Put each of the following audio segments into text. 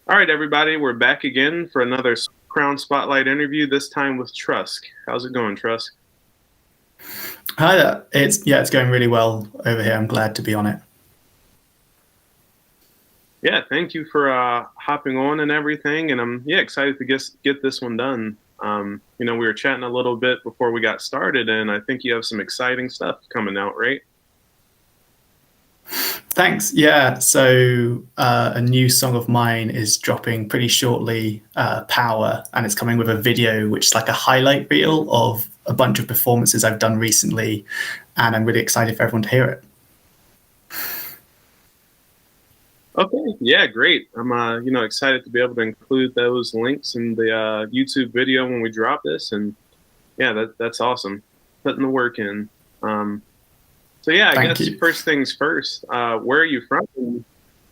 All right, everybody, we're back again for another Crown Spotlight interview, this time with Trusc. How's it going, Trusc? Hi there. It's going really well over here. I'm glad to be on it. Yeah, thank you for hopping on and everything, and I'm excited to get this one done. We were chatting a little bit before we got started, and I think you have some exciting stuff coming out, right? Thanks. Yeah. So a new song of mine is dropping pretty shortly, Power, and it's coming with a video, which is like a highlight reel of a bunch of performances I've done recently, and I'm really excited for everyone to hear it. Okay, yeah, great. I'm excited to be able to include those links in the YouTube video when we drop this, and yeah, that's awesome. Putting the work in. So yeah, I Thank guess you. first things first. Where are you from?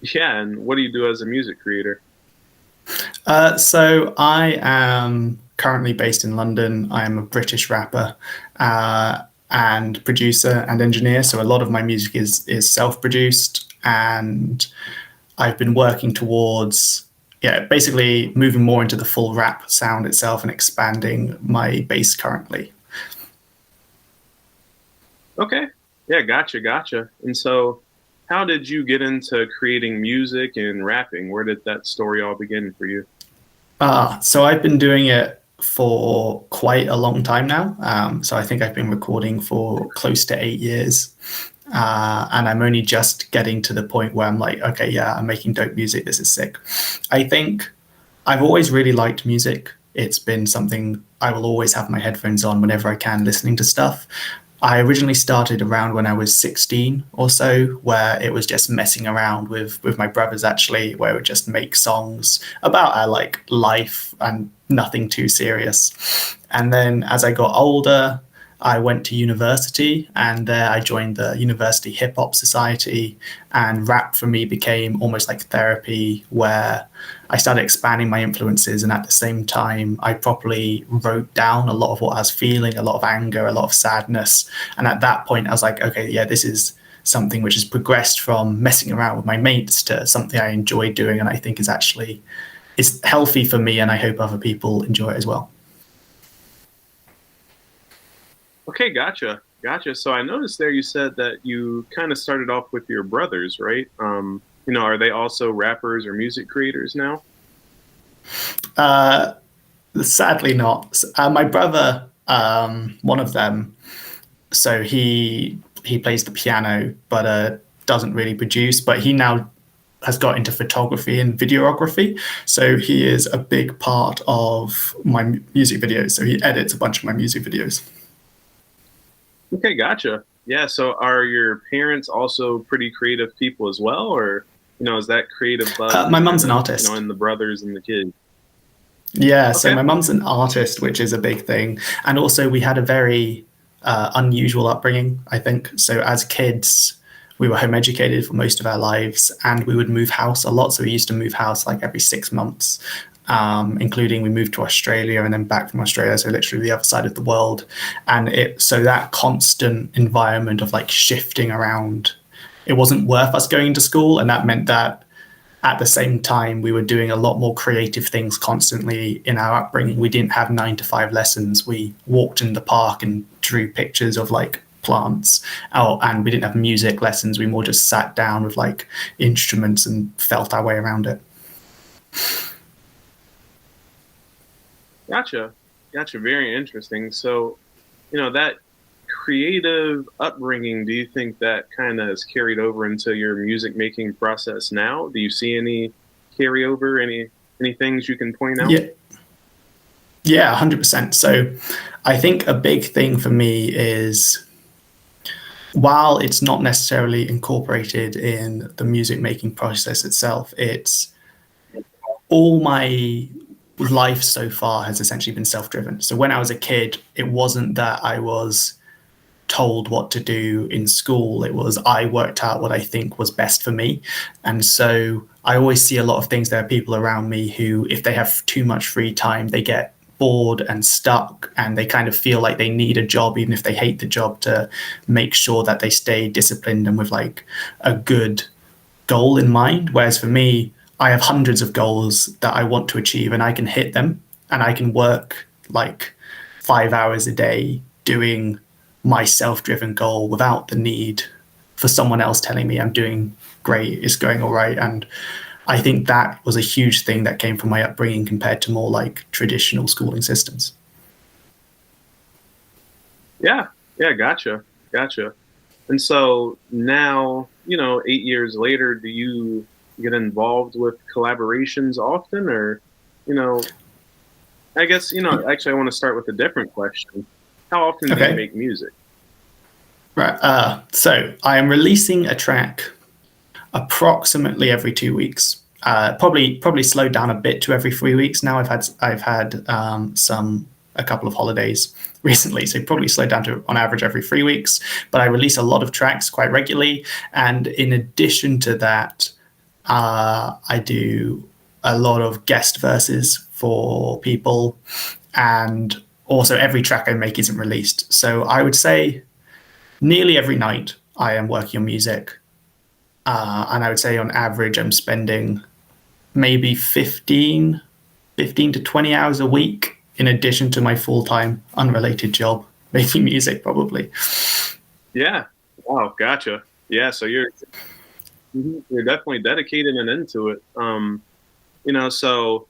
Yeah, and what do you do as a music creator? So I am currently based in London. I am a British rapper and producer and engineer. So a lot of my music is self-produced, and I've been working towards basically moving more into the full rap sound itself and expanding my base currently. Okay, yeah, gotcha. And so, how did you get into creating music and rapping? Where did that story all begin for you? So I've been doing it for quite a long time now. So I think I've been recording for close to 8 years. And I'm only just getting to the point where I'm like, okay, yeah, I'm making dope music. This is sick. I think I've always really liked music. It's been something I will always have my headphones on whenever I can, listening to stuff. I originally started around when I was 16 or so, where it was just messing around with my brothers, actually, where we would just make songs about our like life and nothing too serious. And then as I got older, I went to university, and there I joined the University Hip Hop Society, and rap for me became almost like therapy, where I started expanding my influences. And at the same time, I properly wrote down a lot of what I was feeling, a lot of anger, a lot of sadness. And at that point, I was like, okay, yeah, this is something which has progressed from messing around with my mates to something I enjoy doing, and I think is healthy for me, and I hope other people enjoy it as well. Okay, gotcha. So I noticed there you said that you kind of started off with your brothers, right? Are they also rappers or music creators now? Uh, Sadly not. My brother, one of them, so he plays the piano, but doesn't really produce. But he now has got into photography and videography, so he is a big part of my music videos. So he edits a bunch of my music videos. Okay, gotcha. Yeah, so are your parents also pretty creative people as well, or is that creative bug My just mum's kind an of artist. in the brothers and the kids? Yeah, so Okay. my mum's an artist, which is a big thing. And also, we had a very unusual upbringing, I think. So, as kids, we were home educated for most of our lives, and we would move house a lot. So, we used to move house like every 6 months, including we moved to Australia and then back from Australia. So, literally the other side of the world. And so that constant environment of like shifting around, it wasn't worth us going to school. And that meant that at the same time, we were doing a lot more creative things constantly in our upbringing. We didn't have 9 to 5 lessons. We walked in the park and drew pictures of like plants. Oh, and we didn't have music lessons. We more just sat down with like instruments and felt our way around it. Gotcha. Gotcha. Very interesting. So, that creative upbringing, do you think that kind of is carried over into your music making process now? Do you see any carryover, any things you can point out? Yeah, yeah, 100%. So I think a big thing for me is, while it's not necessarily incorporated in the music making process itself, it's all my life so far has essentially been self driven. So when I was a kid, it wasn't that I was told what to do in school. It was I worked out what I think was best for me. And so I always see a lot of things. There are people around me who, if they have too much free time, they get bored and stuck, and they kind of feel like they need a job, even if they hate the job, to make sure that they stay disciplined and with like a good goal in mind. Whereas for me, I have hundreds of goals that I want to achieve, and I can hit them, and I can work like 5 hours a day doing my self-driven goal without the need for someone else telling me I'm doing great, it's going all right. And I think that was a huge thing that came from my upbringing compared to more like traditional schooling systems. Yeah, yeah, gotcha. And so now, 8 years later, do you get involved with collaborations often, or, you know, I guess, actually, I want to start with a different question. How often do you make music? Right. So I am releasing a track approximately every 2 weeks. Probably slowed down a bit to every 3 weeks now. I've had a couple of holidays recently, so probably slowed down to on average every 3 weeks. But I release a lot of tracks quite regularly, and in addition to that, I do a lot of guest verses for people, and also every track I make isn't released. So I would say nearly every night I am working on music. And I would say on average, I'm spending maybe 15 to 20 hours a week in addition to my full-time unrelated job, making music probably. Yeah. Wow. Gotcha. Yeah. So you're definitely dedicated and into it. So,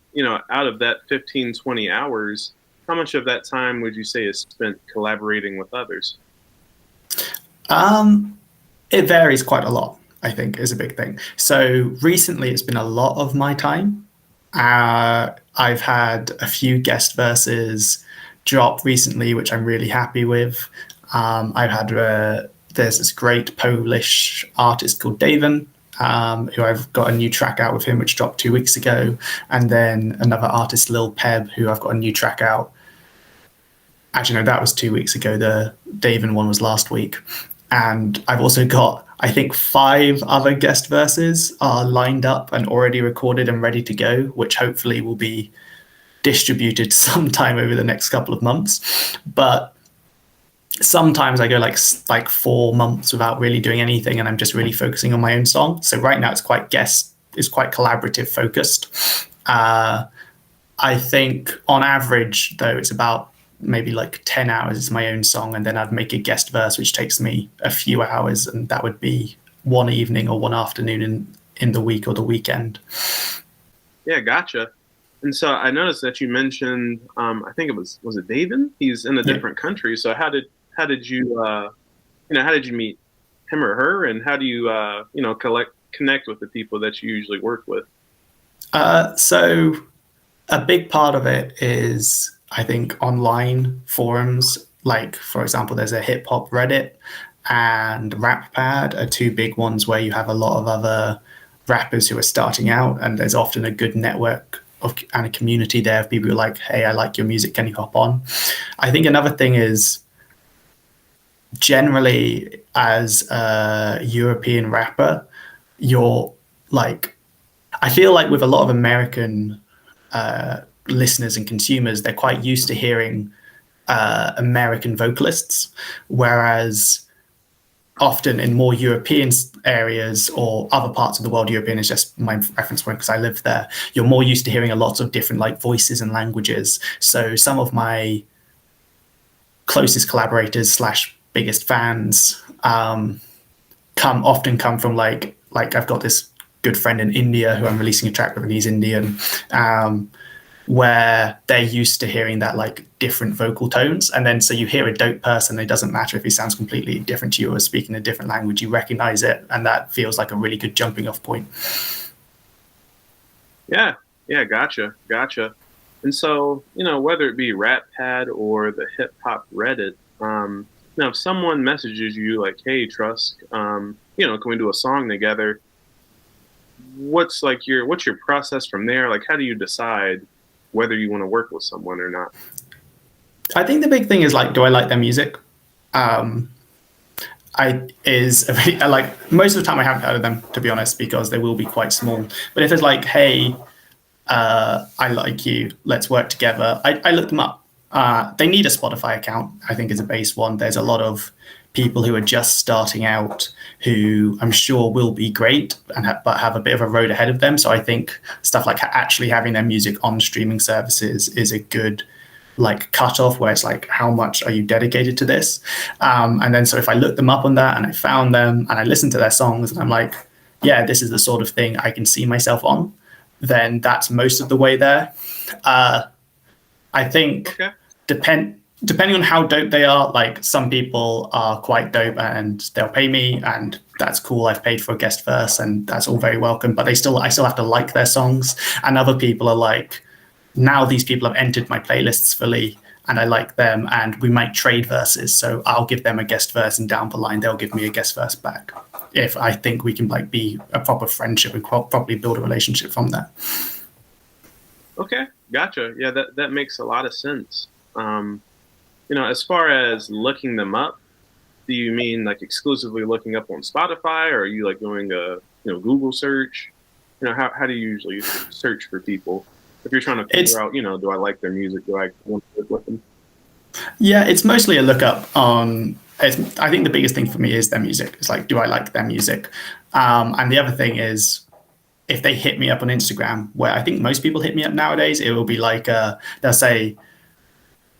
out of that 15, 20 hours, how much of that time would you say is spent collaborating with others? It varies quite a lot, I think, is a big thing. So recently it's been a lot of my time. I've had a few guest verses drop recently, which I'm really happy with. I've had there's this great Polish artist called Davin, who I've got a new track out with him, which dropped 2 weeks ago. And then another artist, Lil Peb, who I've got a new track out. Actually, no, that was 2 weeks ago. The Davin one was last week. And I've also got, I think, 5 other guest verses are lined up and already recorded and ready to go, which hopefully will be distributed sometime over the next couple of months. But sometimes I go like 4 months without really doing anything, and I'm just really focusing on my own song. So right now it's quite collaborative focused. I think on average, though, it's about maybe like 10 hours is my own song, and then I'd make a guest verse, which takes me a few hours, and that would be one evening or one afternoon in the week or the weekend. Yeah, gotcha. And so I noticed that you mentioned, I think it was it David? He's in a different country. So how did you, how did you meet him or her, and how do you, connect with the people that you usually work with? So a big part of it is, I think, online forums. Like, for example, there's a hip hop Reddit and RapPad are 2 big ones where you have a lot of other rappers who are starting out, and there's often a good network and a community there of people who are like, hey, I like your music, can you hop on? I think another thing is, generally as a European rapper, you're like, I feel like with a lot of American listeners and consumers, they're quite used to hearing American vocalists, whereas often in more European areas or other parts of the world, European is just my reference point because I live there, you're more used to hearing a lot of different like voices and languages. So some of my closest collaborators / biggest fans often come from like I've got this good friend in India who I'm releasing a track with, and he's Indian, where they're used to hearing that like different vocal tones. And then so you hear a dope person, it doesn't matter if he sounds completely different to you or speaking a different language, you recognize it, and that feels like a really good jumping off point. Yeah, gotcha. And so, whether it be RapPad or the hip hop Reddit, if someone messages you like, hey, Trusc, can we do a song together? What's your process from there? Like, how do you decide whether you want to work with someone or not? I think the big thing is like, do I like their music? Like most of the time I haven't heard of them, to be honest, because they will be quite small. But if it's like, hey, I like you, let's work together, I look them up. They need a Spotify account, I think, is a base one. There's a lot of people who are just starting out, who I'm sure will be great but have a bit of a road ahead of them. So I think stuff like actually having their music on streaming services is a good like cutoff, where it's like, how much are you dedicated to this? And then so if I look them up on that and I found them and I listen to their songs and I'm like, yeah, this is the sort of thing I can see myself on, then that's most of the way there. I think depending on how dope they are, like some people are quite dope and they'll pay me and that's cool. I've paid for a guest verse and that's all very welcome, but I still have to like their songs. And other people are like, now these people have entered my playlists fully and I like them and we might trade verses. So I'll give them a guest verse and down the line, they'll give me a guest verse back. If I think we can like be a proper friendship and properly build a relationship from that. Okay, gotcha. Yeah, that makes a lot of sense. As far as looking them up, do you mean like exclusively looking up on Spotify, or are you like doing a Google search? How do you usually search for people if you're trying to figure out, do I like their music? Do I want to work with them? Yeah, it's mostly a lookup on. I think the biggest thing for me is their music. It's like, do I like their music? And the other thing is, if they hit me up on Instagram, where I think most people hit me up nowadays, it will be like they'll say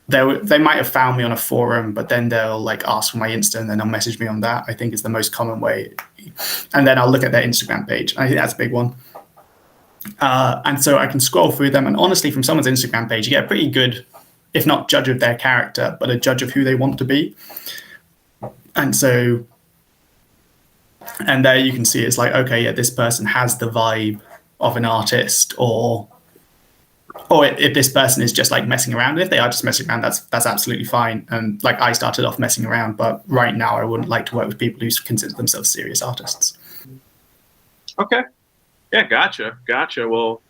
they might have found me on a forum, but then they'll like ask for my Insta and then they'll message me on that. I think is the most common way. And then I'll look at their Instagram page. I think that's a big one. And so I can scroll through them. And honestly, from someone's Instagram page, you get a pretty good, if not judge of their character, but a judge of who they want to be. And so, and there you can see it's like, okay, yeah, this person has the vibe of an artist, or if this person is just like messing around. If they are just messing around, that's absolutely fine. And like I started off messing around, but right now I wouldn't like to work with people who consider themselves serious artists. Okay. Yeah, gotcha. Well,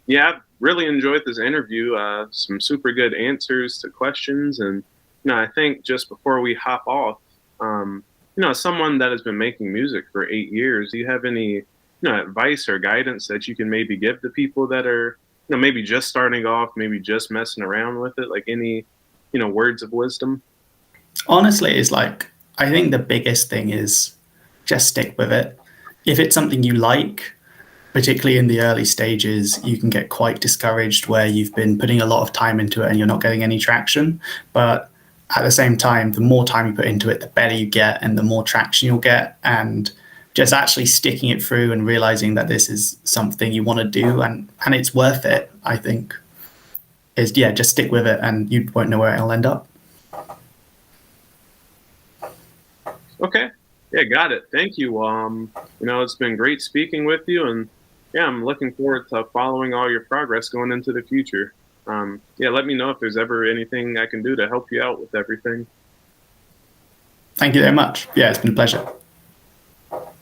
yeah, really enjoyed this interview. Some super good answers to questions. And, I think just before we hop off, as someone that has been making music for 8 years, do you have any, advice or guidance that you can maybe give to people that are, maybe just starting off, maybe just messing around with it? Like any, words of wisdom? Honestly, it's like, I think the biggest thing is just stick with it. If it's something you like, particularly in the early stages, you can get quite discouraged where you've been putting a lot of time into it and you're not getting any traction. But at the same time, the more time you put into it, the better you get and the more traction you'll get. And just actually sticking it through and realizing that this is something you want to do and it's worth it, I think, is, just stick with it and you won't know where it'll end up. Okay. Yeah, got it. Thank you. It's been great speaking with you, and yeah, I'm looking forward to following all your progress going into the future. Let me know if there's ever anything I can do to help you out with everything. Thank you very much. Yeah, it's been a pleasure.